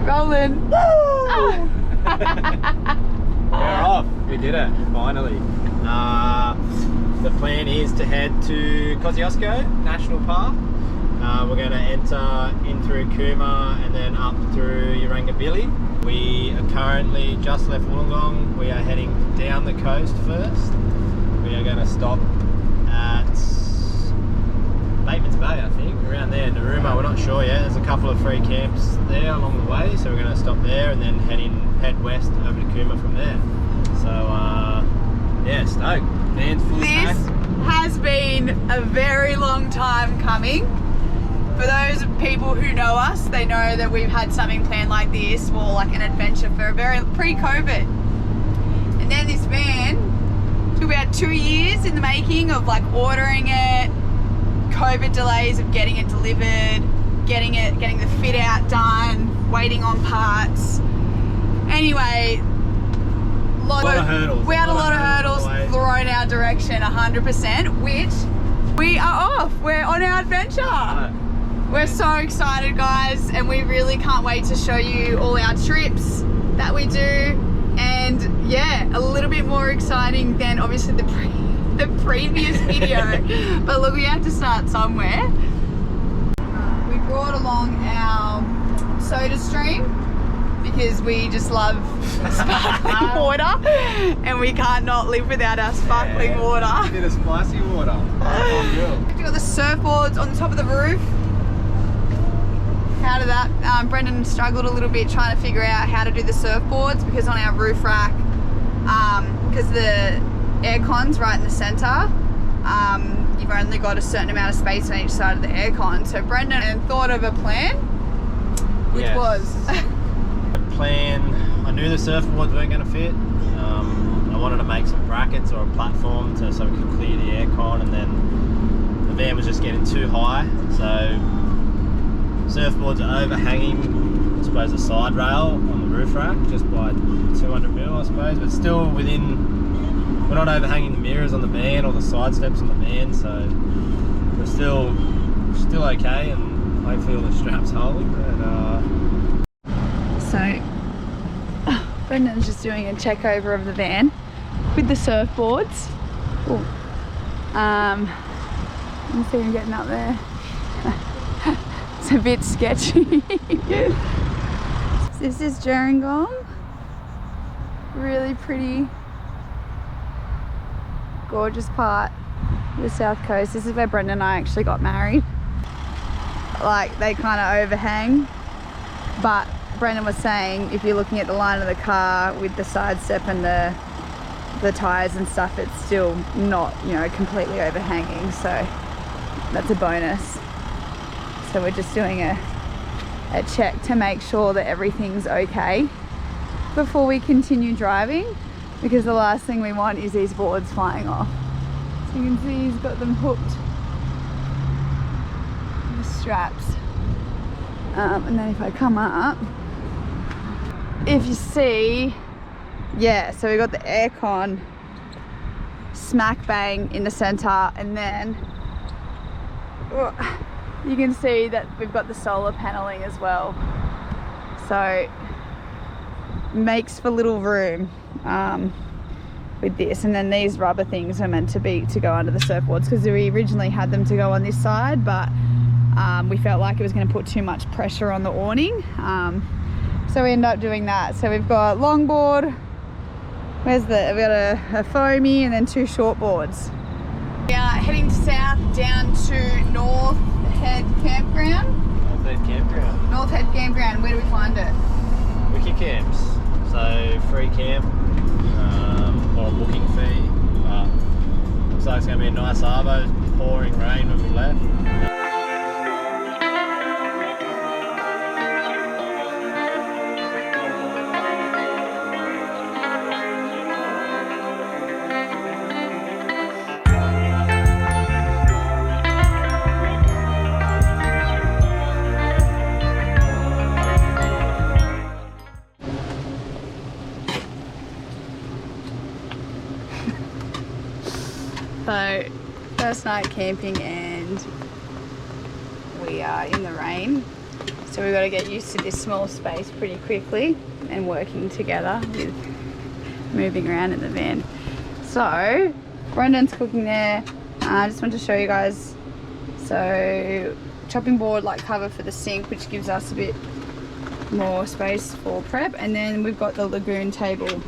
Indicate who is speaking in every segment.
Speaker 1: Rolling.
Speaker 2: Woo! We're off. We did it, finally. The plan is to head to Kosciuszko National Park. We're going to enter in through Cooma and then up through Urangabili. We are currently just left Wollongong. We are heading down the coast first. We are going to stop at Bateman's Bay, I think, around there, Narooma. We're not sure yet. There's a couple of free camps there along the way, so we're going to stop there and then head west over to Cooma from there. So yeah, stoked. Van's fully packed.
Speaker 1: This has been a very long time coming. For those people who know us, they know that we've had something planned like this, or like an adventure for a very pre-COVID. And then this van took about 2 years in the making of like ordering it, COVID delays of getting it delivered, getting the fit out done, waiting on parts. Anyway,
Speaker 2: a lot of hurdles.
Speaker 1: We had a lot of hurdles thrown our direction, 100%, which we are off. We're on our adventure.
Speaker 2: Right.
Speaker 1: We're so excited, guys, and we really can't wait to show you all our trips that we do. And yeah, a little bit more exciting than obviously the previous video. But look, we have to start somewhere. We brought along our soda stream because we just love sparkling water, and we can't not live without our sparkling water.
Speaker 2: A bit of spicy water.
Speaker 1: We've got the surfboards on the top of the roof. How did that? Brendan struggled a little bit trying to figure out how to do the surfboards, because on our roof rack, because the aircon's right in the centre, you've only got a certain amount of space on each side of the aircon. So Brendan thought of a plan, which was...
Speaker 2: plan, I knew the surfboards weren't going to fit. I wanted to make some brackets or a platform so we could clear the aircon, and then the van was just getting too high. So surfboards are overhanging, I suppose, the side rail on the roof rack just by 200mm, I suppose, but still within. We're not overhanging the mirrors on the van or the side steps on the van, so we're still okay, and hopefully all the straps hold.
Speaker 1: So Brendan's just doing a check over of the van with the surfboards. Ooh. Let me see him getting up there. It's a bit sketchy. This is Wollongong. Really pretty, gorgeous part of the south coast. This is where Brendan and I actually got married. Like, they kind of overhang, but Brendan was saying if you're looking at the line of the car with the side step and the tyres and stuff, it's still not, you know, completely overhanging, so that's a bonus. So we're just doing a check to make sure that everything's okay before we continue driving, because the last thing we want is these boards flying off. So you can see he's got them hooked, the straps. And then if I come up, if you see, yeah, so we got the aircon smack bang in the center, and then you can see that we've got the solar paneling as well, so makes for little room with this. And then these rubber things are meant to go under the surfboards, because we originally had them to go on this side, but we felt like it was going to put too much pressure on the awning, so we ended up doing that. So we've got longboard, we've got a foamy, and then 2 shortboards. We are heading south down to North Head Campground. North Head Campground. Where do we find it?
Speaker 2: Wiki Camps. So free camp, or booking fee. Looks like it's going to be a nice arvo. Pouring rain when we left.
Speaker 1: So, first night camping, and we are in the rain. So we've got to get used to this small space pretty quickly and working together with moving around in the van. So Brendan's cooking there. I just want to show you guys. So chopping board like cover for the sink, which gives us a bit more space for prep, and then we've got the lagoon table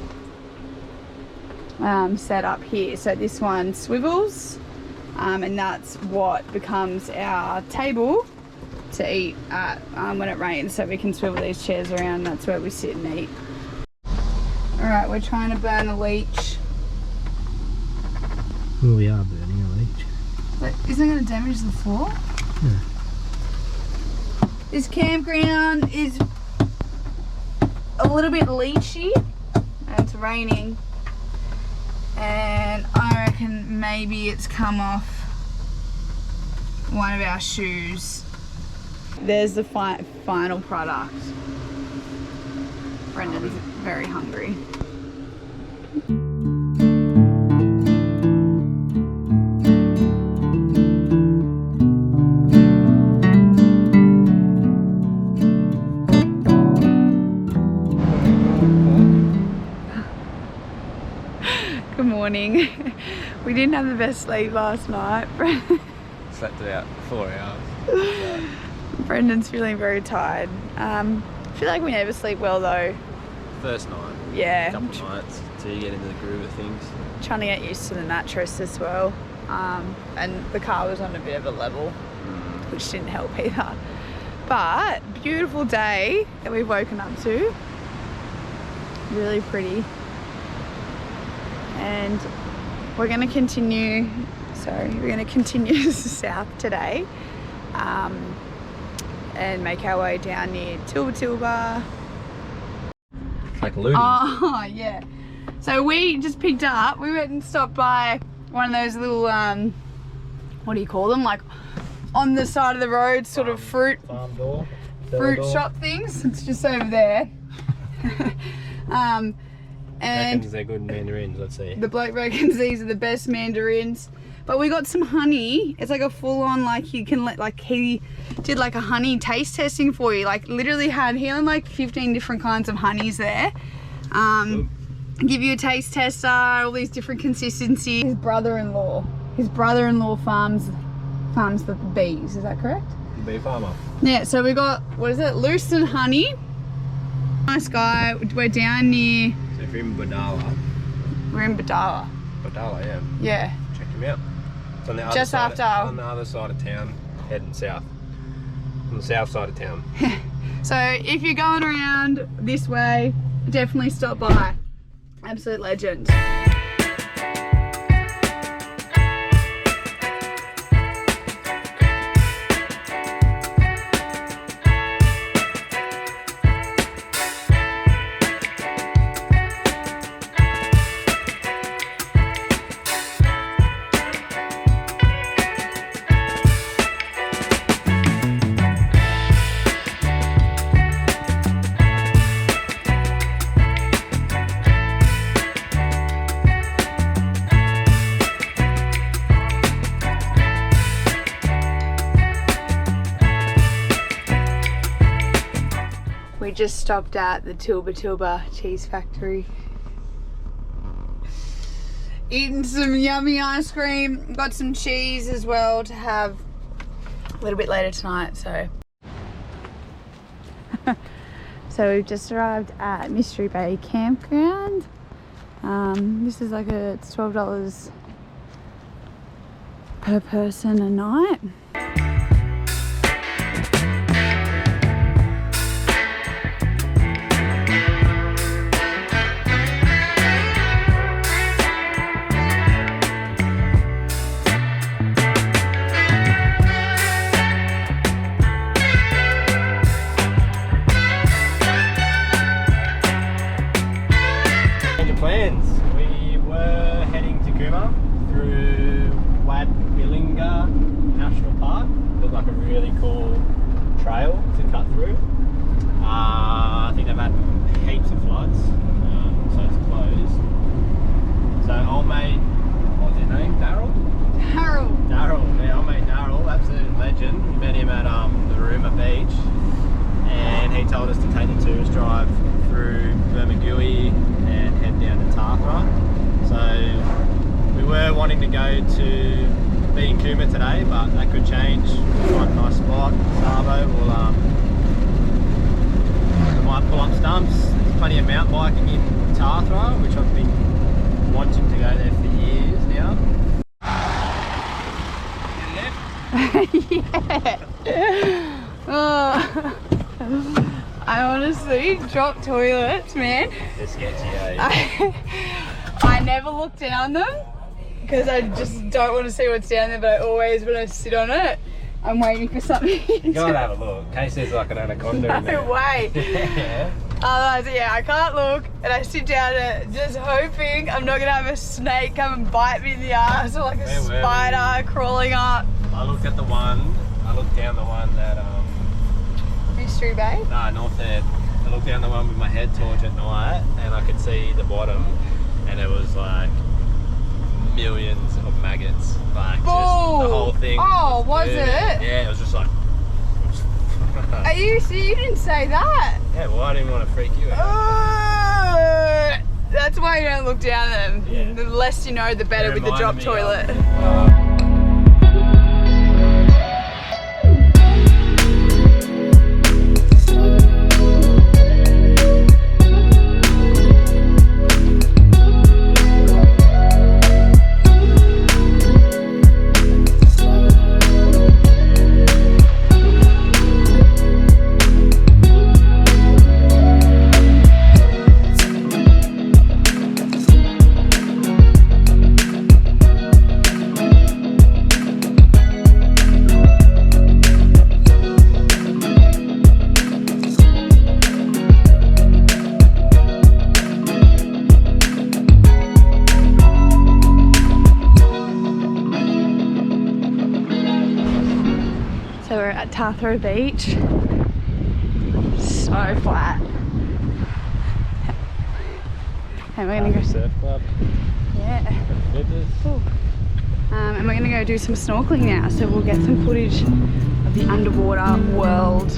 Speaker 1: set up here. So this one swivels, and that's what becomes our table to eat at when it rains. So we can swivel these chairs around. That's where we sit and eat. All right, we're trying to burn a leech.
Speaker 2: Well, we are burning a leech.
Speaker 1: But isn't it going to damage the floor?
Speaker 2: Yeah.
Speaker 1: This campground is a little bit leechy and it's raining, and I reckon maybe it's come off one of our shoes. There's the final product. Brendan's very hungry. Good morning. We didn't have the best sleep last night.
Speaker 2: Slept about 4 hours.
Speaker 1: Brendan's feeling very tired. I feel like we never sleep well though.
Speaker 2: First night.
Speaker 1: Yeah.
Speaker 2: A couple of nights till you get into the groove of things.
Speaker 1: Trying to get used to the mattress as well. And the car was on a bit of a level, which didn't help either. But beautiful day that we've woken up to. Really pretty. And we're going to continue south today, and make our way down near Tilba.
Speaker 2: It's like looting.
Speaker 1: Oh yeah. So we just picked up, we went and stopped by one of those little what do you call them, like on the side of the road, sort of fruit shop things. It's just over there. And
Speaker 2: they're good mandarins, let's see.
Speaker 1: The bloke reckons these are the best mandarins. But we got some honey. It's like a full-on, like you can let, like he did like a honey taste testing for you. Like literally had like 15 different kinds of honeys there. Give you a taste tester, all these different consistencies. His brother-in-law farms the bees. Is that correct?
Speaker 2: Bee farmer.
Speaker 1: Yeah. So we got, what is it? Lewiston honey. Nice guy. We're down near.
Speaker 2: So if you're in Badala.
Speaker 1: We're in Badala.
Speaker 2: Badala, yeah.
Speaker 1: Yeah.
Speaker 2: Check him out. It's on the other
Speaker 1: Just
Speaker 2: side
Speaker 1: after.
Speaker 2: on the other side of town, heading south. On the south side of town.
Speaker 1: So if you're going around this way, definitely stop by. Absolute legend. We just stopped at the Tilba cheese factory. Eating some yummy ice cream. Got some cheese as well to have a little bit later tonight, so. So we've just arrived at Mystery Bay Campground. This is like it's $12 per person a night.
Speaker 2: Plans. We were heading to Cooma through Wadbillinga National Park. Looked like a really cool trail to cut through. I think they've had heaps of floods, so it's closed. So old mate, what's his name? Daryl, yeah, old mate Daryl, absolute legend. Met him at the Rooma Beach. tumour today, but that could change. Find a nice spot, Savo, we might pull up stumps. There's plenty of mountain biking in Tathra, which I've been wanting to go there for years now.
Speaker 1: Yeah. Oh. I honestly drop toilets, man.
Speaker 2: They're sketchy, eh?
Speaker 1: I never look down them because I just don't want to see what's down there, but I always, when I sit on it, I'm waiting for something.
Speaker 2: You gotta have a look, in case there's like an anaconda in there.
Speaker 1: No way.
Speaker 2: Yeah.
Speaker 1: Otherwise, yeah, I can't look, and I sit down and just hoping I'm not gonna have a snake come and bite me in the ass, or like a spider crawling up.
Speaker 2: I looked down the one that
Speaker 1: Mystery Bay?
Speaker 2: No, North Head. I looked down the one with my head torch at night and I could see the bottom and it was like millions of maggots. Like just the whole thing.
Speaker 1: Oh, was it?
Speaker 2: Yeah, it was just like...
Speaker 1: Are you serious? You didn't say that.
Speaker 2: Yeah, well I didn't want to freak you out.
Speaker 1: That's why you don't look down them.
Speaker 2: Yeah.
Speaker 1: The less you know, the better with the drop toilet. So we're at Tathra Beach. So flat. And we're gonna go
Speaker 2: surf club.
Speaker 1: Yeah. And we're gonna go do some snorkeling now. So we'll get some footage of the underwater world.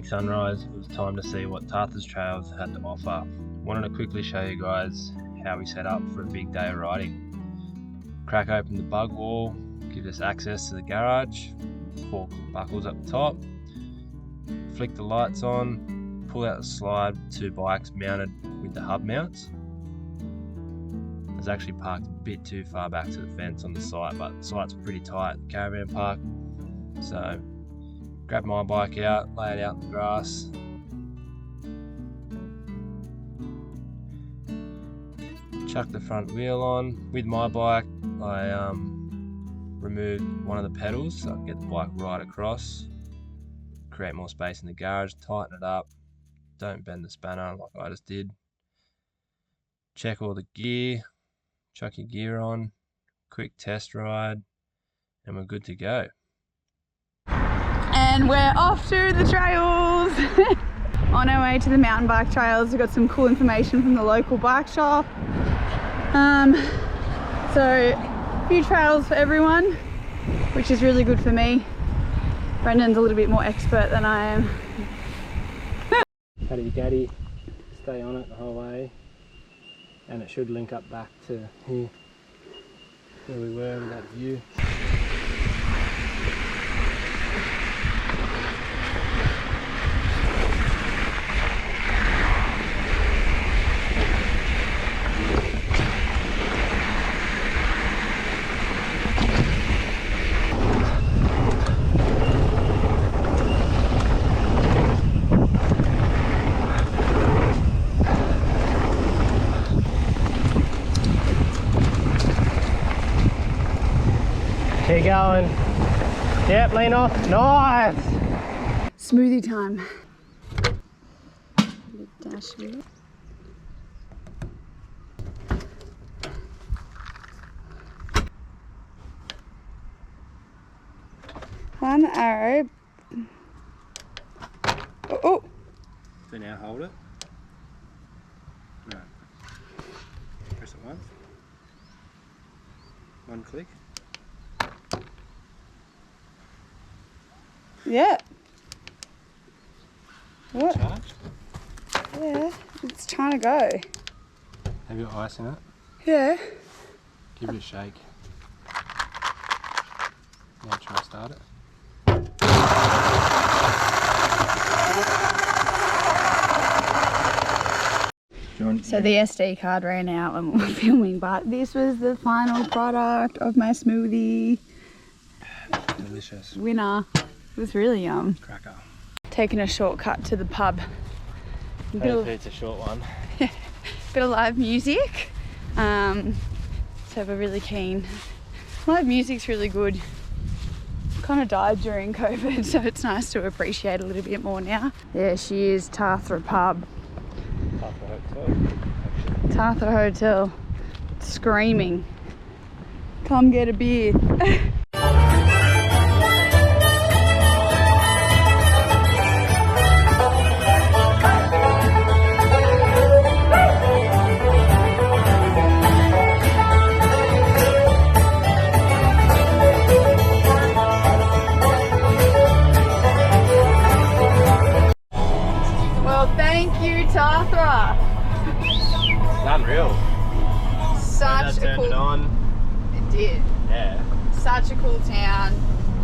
Speaker 2: Sunrise, it was time to see what Tathra's trails had to offer. Wanted to quickly show you guys how we set up for a big day of riding. Crack open the bug wall, gives us access to the garage, 4 buckles up the top, flick the lights on, pull out the slide with 2 bikes mounted with the hub mounts. I was actually parked a bit too far back to the fence on the site, but the site's pretty tight, the caravan park, so grab my bike out, lay it out in the grass. Chuck the front wheel on. With my bike, I removed one of the pedals so I can get the bike right across. Create more space in the garage, tighten it up. Don't bend the spanner like I just did. Check all the gear, chuck your gear on, quick test ride, and we're good to go.
Speaker 1: And we're off to the trails. On our way to the mountain bike trails, we've got some cool information from the local bike shop. So a few trails for everyone, which is really good for me. Brendan's a little bit more expert than I am.
Speaker 2: Paddy Gaddy, stay on it the whole way, and it should link up back to here where we were with that view. Keep going. Yep, lean off. Nice.
Speaker 1: Smoothie time. Dash of it. One arrow. Oh, oh.
Speaker 2: So now hold it. No. Press it once. One click.
Speaker 1: Yeah. What?
Speaker 2: Charged.
Speaker 1: Yeah, it's trying to go.
Speaker 2: Have your ice in it?
Speaker 1: Yeah.
Speaker 2: Give it a shake. Now try and start it.
Speaker 1: So the SD card ran out when we were filming, but this was the final product of my smoothie.
Speaker 2: Delicious.
Speaker 1: Winner. It was really yum.
Speaker 2: Cracker.
Speaker 1: Taking a shortcut to the pub.
Speaker 2: Hopefully it's a short one.
Speaker 1: Bit of live music. So we're really keen. Live music's really good. Kind of died during COVID, so it's nice to appreciate a little bit more now. There she is, Tathra pub.
Speaker 2: Tathra Hotel.
Speaker 1: Tathra Hotel. Screaming. Come get a beer. Thank you, Tathra.
Speaker 2: It's unreal.
Speaker 1: Such a cool.
Speaker 2: It on.
Speaker 1: It did.
Speaker 2: Yeah.
Speaker 1: Such a cool town.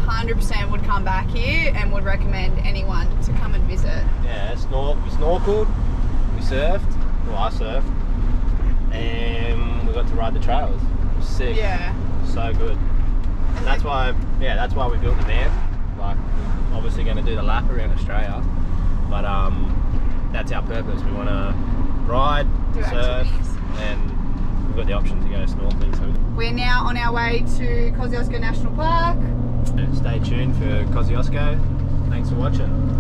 Speaker 1: 100% would come back here and would recommend anyone to come and visit.
Speaker 2: Yeah, we snorkeled, we surfed. Well, I surfed, and we got to ride the trails. It was sick.
Speaker 1: Yeah.
Speaker 2: So good. And that's why we built the van. Like, we're obviously going to do the lap around Australia, but that's our purpose. We want to ride, surf, and we've got the option to go snorkeling. So
Speaker 1: we're now on our way to Kosciuszko National Park.
Speaker 2: stay tuned for Kosciuszko. Thanks for watching.